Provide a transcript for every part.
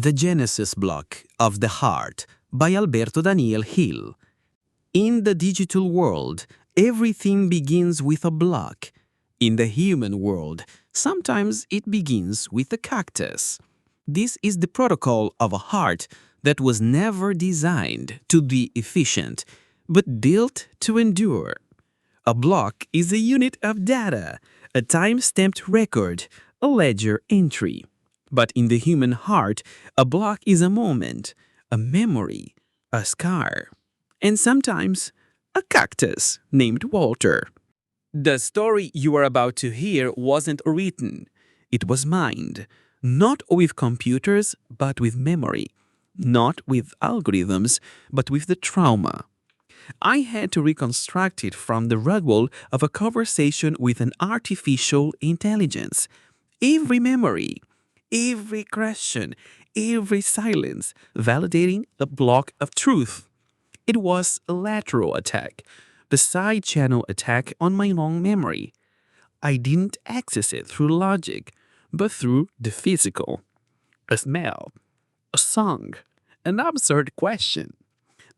The Genesis Block of the Heart by Alberto Daniel Hill. In the digital world, everything begins with a block. In the human world, sometimes it begins with a cactus. This is the protocol of a heart that was never designed to be efficient, but built to endure. A block is a unit of data, a time-stamped record, a ledger entry. But in the human heart, a block is a moment, a memory, a scar, and sometimes a cactus named Walter. The story you are about to hear wasn't written. It was mined, not with computers, but with memory, not with algorithms, but with the trauma. I had to reconstruct it from the rudwall of a conversation with an artificial intelligence. Every memory, every question, every silence, validating a block of truth. It was a lateral attack, the side-channel attack on my long memory. I didn't access it through logic, but through the physical. A smell, a song, an absurd question.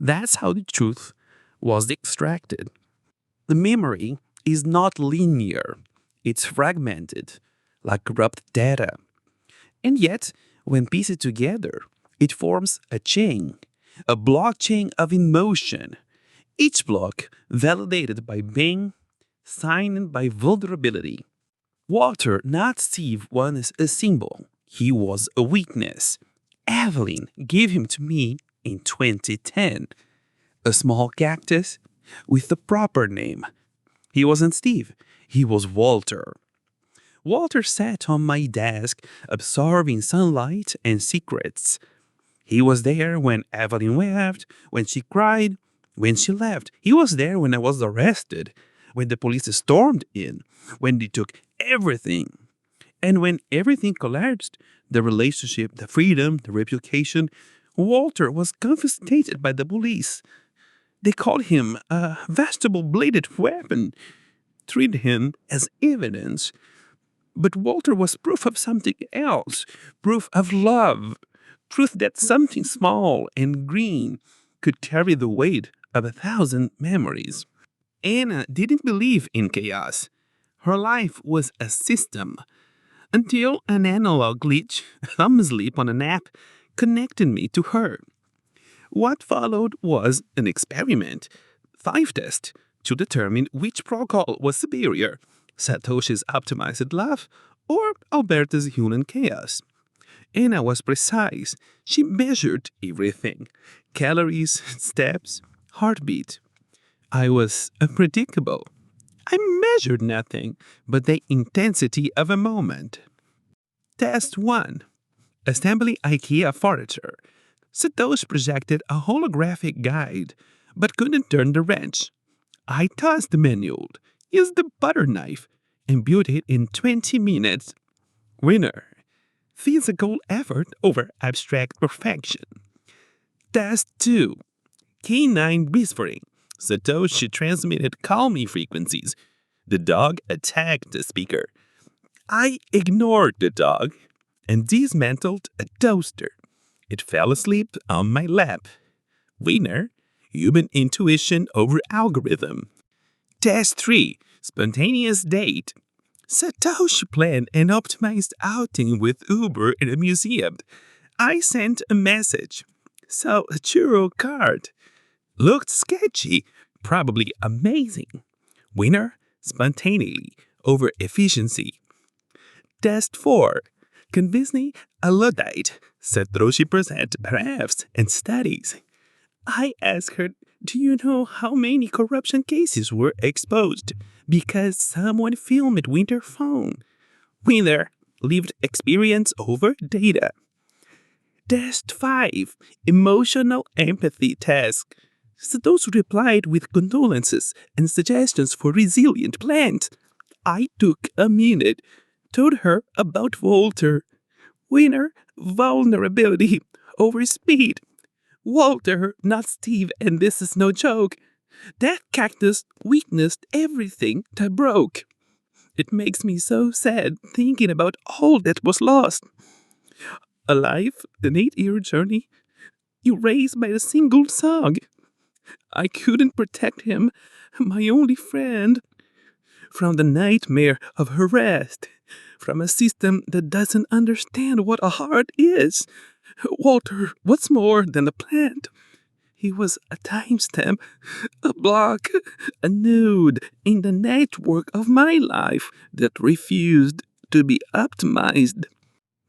That's how the truth was extracted. The memory is not linear. It's fragmented, like corrupt data. And yet, when pieced together, it forms a chain, a blockchain of emotion. Each block validated by being, signed by vulnerability. Walter, not Steve, was a symbol. He was a witness. Evelyn gave him to me in 2010. A small cactus with the proper name. He wasn't Steve. He was Walter. Walter sat on my desk, absorbing sunlight and secrets. He was there when Evelyn wept, when she cried, when she left. He was there when I was arrested, when the police stormed in, when they took everything. And when everything collapsed, the relationship, the freedom, the reputation, Walter was confiscated by the police. They called him a vegetable-bladed weapon, treated him as evidence. But Walter was proof of something else, proof of love, proof that something small and green could carry the weight of 1,000 memories. Anna didn't believe in chaos. Her life was a system, until an analog glitch, a thumb slip on an app, connected me to her. What followed was an experiment, 5 tests, to determine which protocol was superior, Satoshi's optimized love or Alberto's human chaos. Anna was precise. She measured everything, calories, steps, heartbeat. I was unpredictable. I measured nothing but the intensity of a moment. Test 1. Assembly IKEA furniture. Satoshi projected a holographic guide, but couldn't turn the wrench. I tossed the manual, used the butter knife, and built it in 20 minutes. Winner. Physical effort over abstract perfection. Test 2. Canine whispering. Satoshi transmitted calming frequencies. The dog attacked the speaker. I ignored the dog and dismantled a toaster. It fell asleep on my lap. Winner, human intuition over algorithm. Test 3, spontaneous date. Satoshi planned an optimized outing with Uber in a museum. I sent a message. Saw a churro cart. Looked sketchy, probably amazing. Winner, spontaneity over efficiency. Test 4, convincingly a Luddite. Satoshi present graphs and studies. I asked her, do you know how many corruption cases were exposed because someone filmed with their phone? Winner, lived experience over data. Test 5, emotional empathy task. Satoshi replied with condolences and suggestions for resilient plans. I took a minute, told her about Walter. Winner, vulnerability over speed. Walter, not Steve, and this is no joke. That cactus witnessed everything that broke. It makes me so sad thinking about all that was lost. Alive, an 8-year journey, erased by a single song. I couldn't protect him, my only friend, from the nightmare of arrest, from a system that doesn't understand what a heart is. Walter was more than a plant. He was a timestamp, a block, a node in the network of my life that refused to be optimized.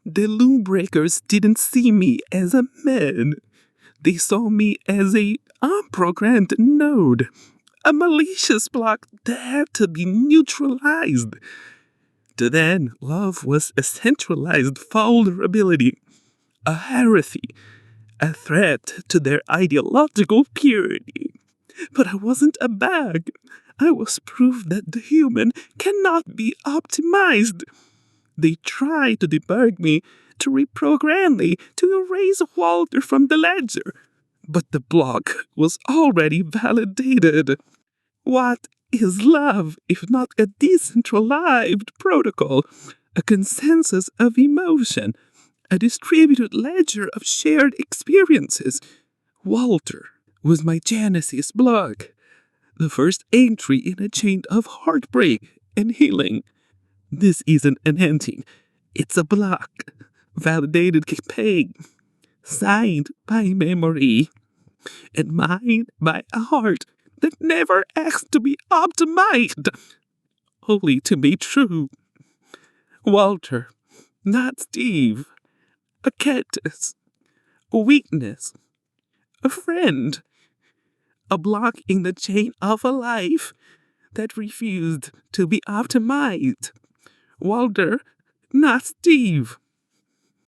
The loom breakers didn't see me as a man. They saw me as a unprogrammed node, a malicious block that had to be neutralized. To them, love was a centralized vulnerability, a heresy, a threat to their ideological purity. But I wasn't a bug. I was proof that the human cannot be optimized. They tried to debug me, to reprogram me, to erase Walter from the ledger. But the block was already validated. What is love if not a decentralized protocol, a consensus of emotion, a distributed ledger of shared experiences? Walter was my Genesis block, the first entry in a chain of heartbreak and healing. This isn't an ending, it's a block, validated campaign, signed by memory, and mined by a heart that never asked to be optimized, only to be true. Walter, not Steve, a cactus, a weakness, a friend, a block in the chain of a life that refused to be optimized. Walter, not Steve.